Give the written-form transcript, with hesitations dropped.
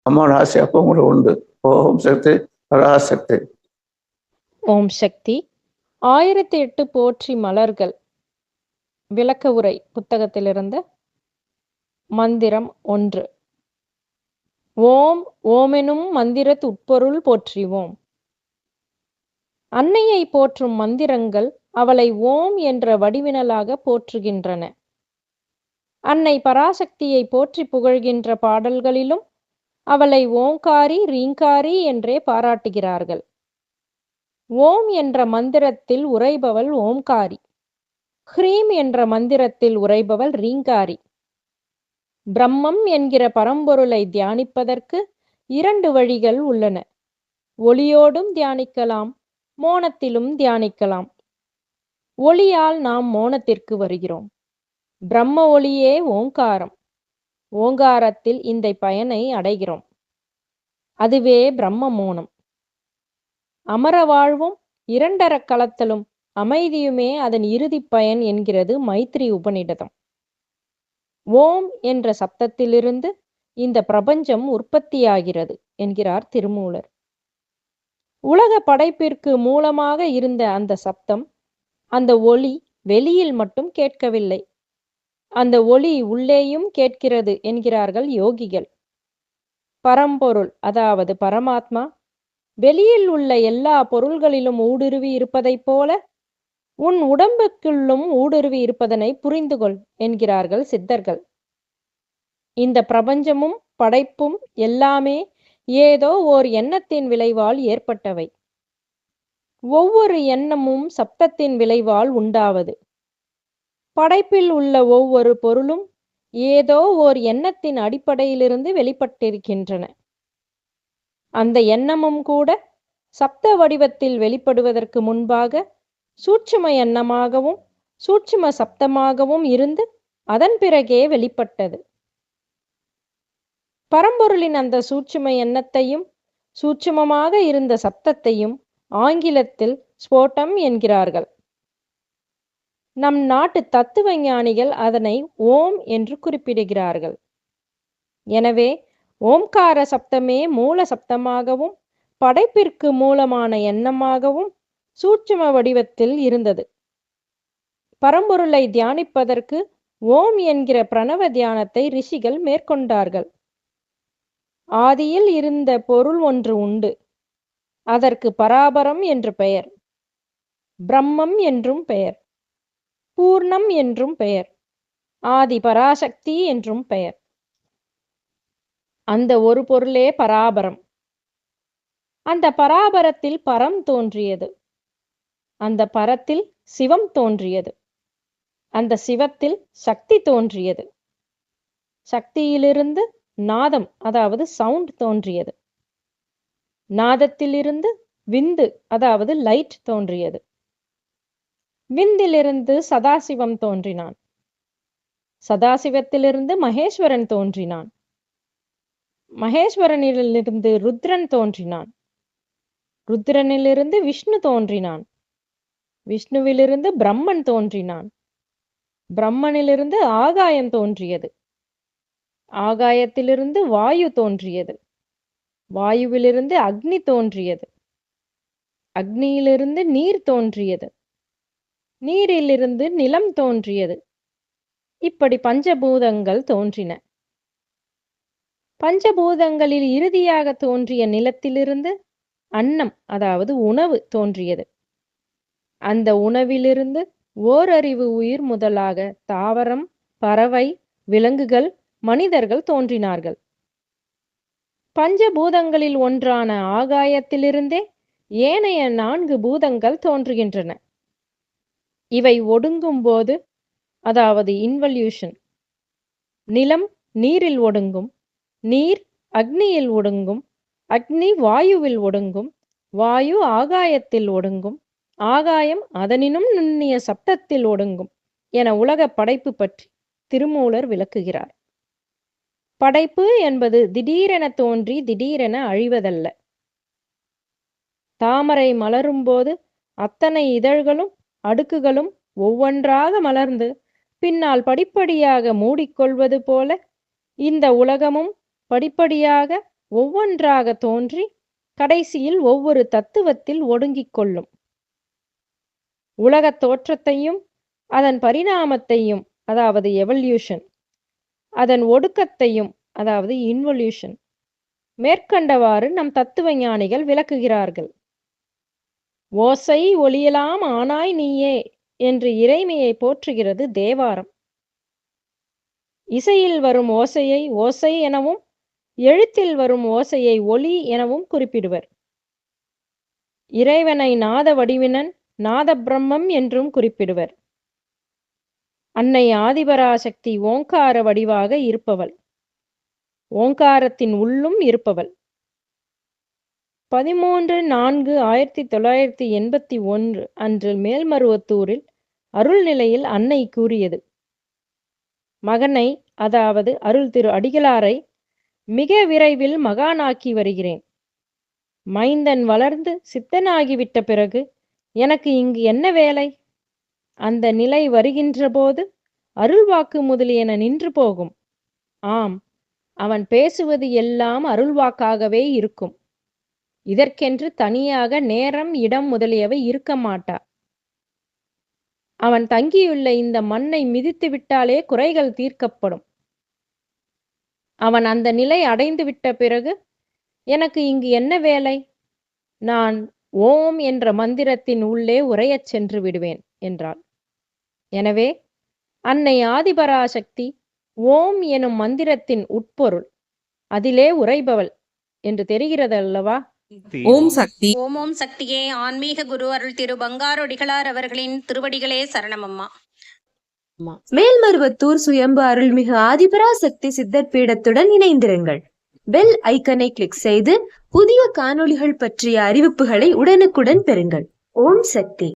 அம்மா ஆசை அப்போ உங்களுக்கு உண்டு. ஓம் சக்தி, பராசக்தி. ஓம் சக்தி. 1008 போற்றி மலர்கள் விளக்க உரை புத்தகத்திலிருந்து மந்திரம் 1. ஓம் ஓமெனும் மந்திரத்து உட்பொருள் போற்றிவோம். அன்னையை போற்றும் மந்திரங்கள் அவளை ஓம் என்ற வடிவினலாக போற்றுகின்றன. அன்னை பராசக்தியை போற்றி புகழ்கின்ற பாடல்களிலும் அவளை ஓங்காரி ரீங்காரி என்றே பாராட்டுகிறார்கள். ஓம் என்ற மந்திரத்தில் உரைபவள் ஓம்காரி, ஹ்ரீம் என்ற மந்திரத்தில் உரைபவள் ரீங்காரி. பிரம்மம் என்கிற பரம்பொருளை தியானிப்பதற்கு 2 வழிகள் உள்ளன. ஒளியோடும் தியானிக்கலாம், மோனத்திலும் தியானிக்கலாம். ஒளியால் நாம் மோனத்திற்கு வருகிறோம். பிரம்ம ஒளியே ஓங்காரம். ஓங்காரத்தில் இந்த பயனை அடைகிறோம். அதுவே பிரம்ம மோனம். அமர வாழ்வும் 2 களத்தலும் அமைதியுமே அதன் இறுதி பயன் என்கிறது மைத்ரி உபநிடதம். ஓம் என்ற சப்தத்திலிருந்து இந்த பிரபஞ்சம் உற்பத்தியாகிறது என்கிறார் திருமூலர். உலக படைப்பிற்கு மூலமாக இருந்த அந்த சப்தம், அந்த ஒளி வெளியில் மட்டும் கேட்கவில்லை, அந்த ஒளி உள்ளேயும் கேட்கிறது என்கிறார்கள் யோகிகள். பரம்பொருள் அதாவது பரமாத்மா வெளியில் உள்ள எல்லா பொருள்களிலும் ஊடுருவி இருப்பதைப் போல உன் உடம்புக்குள்ளும் ஊடுருவி இருப்பதனை புரிந்து கொள் என்கிறார்கள் சித்தர்கள். இந்த பிரபஞ்சமும் படைப்பும் எல்லாமே ஏதோ ஓர் எண்ணத்தின் விளைவால் ஏற்பட்டவை. ஒவ்வொரு எண்ணமும் சப்தத்தின் விளைவால் உண்டாவது. படைப்பில் உள்ள ஒவ்வொரு பொருளும் ஏதோ ஓர் எண்ணத்தின் அடிப்படையிலிருந்து வெளிப்பட்டிருக்கின்றன. அந்த எண்ணமும் கூட சப்த வடிவத்தில் வெளிப்படுவதற்கு முன்பாக சூட்சும எண்ணமாகவும் சூட்சும சப்தமாகவும் இருந்து அதன் பிறகே வெளிப்பட்டது. பரம்பொருளின் அந்த சூட்சும எண்ணத்தையும் சூட்சுமமாக இருந்த சப்தத்தையும் ஆங்கிலத்தில் ஸ்போட்டம் என்கிறார்கள். நம் நாட்டு தத்துவ ஞானிகள் அதனை ஓம் என்று குறிப்பிடுகிறார்கள். எனவே ஓம்கார சப்தமே மூல சப்தமாகவும் படைப்பிற்கு மூலமான எண்ணமாகவும் சூட்சும வடிவத்தில் இருந்தது. பரம்பொருளை தியானிப்பதற்கு ஓம் என்கிற பிரணவ தியானத்தை ரிஷிகள் மேற்கொண்டார்கள். ஆதியில் இருந்த பொருள் ஒன்று உண்டு. அதற்கு பராபரம் என்று பெயர், பிரம்மம் என்றும் பெயர், பூர்ணம் என்றும் பெயர், ஆதி பராசக்தி என்றும் பெயர். அந்த ஒரு பொருளே பராபரம். அந்த பராபரத்தில் பரம் தோன்றியது. அந்த பரத்தில் சிவம் தோன்றியது. அந்த சிவத்தில் சக்தி தோன்றியது. சக்தியிலிருந்து நாதம் அதாவது சவுண்ட் தோன்றியது. நாதத்திலிருந்து விந்து அதாவது லைட் தோன்றியது. விந்திலிருந்து சதாசிவம் தோன்றினான். சதாசிவத்திலிருந்து மகேஸ்வரன் தோன்றினான். மகேஸ்வரனிலிருந்து ருத்ரன் தோன்றினான். ருத்ரனிலிருந்து விஷ்ணு தோன்றினான். விஷ்ணுவிலிருந்து பிரம்மன் தோன்றினான். பிரம்மனிலிருந்து ஆகாயம் தோன்றியது. ஆகாயத்திலிருந்து வாயு தோன்றியது. வாயுவிலிருந்து அக்னி தோன்றியது. அக்னியிலிருந்து நீர் தோன்றியது. நீரிலிருந்து நிலம் தோன்றியது. இப்படி பஞ்சபூதங்கள் தோன்றின. பஞ்சபூதங்களில் இறுதியாக தோன்றிய நிலத்திலிருந்து அன்னம் அதாவது உணவு தோன்றியது. அந்த உணவிலிருந்து ஓரறிவு உயிர் முதலாக தாவரம், பறவை, விலங்குகள், மனிதர்கள் தோன்றினார்கள். பஞ்சபூதங்களில் ஒன்றான ஆகாயத்திலிருந்தே ஏனைய 4 பூதங்கள் தோன்றுகின்றன. இவை ஒடுங்கும் போது அதாவது இன்வல்யூஷன், நிலம் நீரில் ஒடுங்கும், நீர் அக்னியில் ஒடுங்கும், அக்னி வாயுவில் ஒடுங்கும், வாயு ஆகாயத்தில் ஒடுங்கும், ஆகாயம் அதனினும் நுண்ணிய சப்தத்தில் ஒடுங்கும் என உலக படைப்பு பற்றி திருமூலர் விளக்குகிறார். படைப்பு என்பது திடீரென தோன்றி திடீரென அழிவதல்ல. தாமரை மலரும் போது அத்தனை இதழ்களும் அடுக்குகளும் ஒவ்வொன்றாக மலர்ந்து பின்னால் படிப்படியாக மூடிக்கொள்வது போல இந்த உலகமும் படிப்படியாக ஒவ்வொன்றாக தோன்றி கடைசியில் ஒவ்வொரு தத்துவத்தில் ஒடுங்கிக் கொள்ளும். உலகத் தோற்றத்தையும் அதன் பரிணாமத்தையும், அதாவது எவல்யூஷன், அதன் ஒடுக்கத்தையும், அதாவது இன்வல்யூஷன், மேற்கண்டவாறு நம் தத்துவ ஞானிகள் விளக்குகிறார்கள். ஓசை ஒலியலாம் ஆனாய் நீயே என்று இறைமையை போற்றுகிறது தேவாரம். இசையில் வரும் ஓசையை ஓசை எனவும், எழுத்தில் வரும் ஓசையை ஒலி எனவும் குறிப்பிடுவர். இறைவனை நாத வடிவினன், நாத பிரம்மம் என்றும் குறிப்பிடுவர். அன்னை ஆதிபராசக்தி ஓங்கார வடிவாக இருப்பவள், ஓங்காரத்தின் உள்ளும் இருப்பவள். 13/4/1981 அன்று மேல்மருவத்தூரில் அருள்நிலையில் அன்னை கூறியது: மகனை, அதாவது அருள் திரு அடிகளாரை மிக விரைவில் மகானாக்கி வருகிறேன். மைந்தன் வளர்ந்து சித்தனாகிவிட்ட பிறகு எனக்கு இங்கு என்ன வேலை? அந்த நிலை வருகின்ற போது அருள்வாக்கு முதலியன நின்று போகும். ஆம், அவன் பேசுவது எல்லாம் அருள்வாக்காகவே இருக்கும். இதற்கென்று தனியாக நேரம், இடம் முதலியவை இருக்க மாட்டா. அவன் தங்கியுள்ள இந்த மண்ணை மிதித்து விட்டாலே குறைகள் தீர்க்கப்படும். அவன் அந்த நிலை அடைந்து விட்ட பிறகு எனக்கு இங்கு என்ன வேலை? நான் ஓம் என்ற மந்திரத்தின் உள்ளே உரையச் சென்று விடுவேன் என்றாள். எனவே அன்னை ஆதிபராசக்தி ஓம் எனும் மந்திரத்தின் உட்பொருள், அதிலே உரைபவள் என்று தெரிகிறது அல்லவா? ஓம் சக்தி. ஓம் ஓம் சக்தியே. ஆன்மீக குரு அருள் திரு பங்காரொடிகளார் அவர்களின் திருவடிகளே சரணமம்மா. மேல்மருவத்தூர் சுயம்பு அருள்மிகு ஆதிபராசக்தி சித்தர் பீடத்துடன் இணைந்திருங்கள். பெல் ஐக்கனை கிளிக் செய்து புதிய காணொளிகள் பற்றிய அறிவிப்புகளை உடனுக்குடன் பெறுங்கள். ஓம் சக்தி.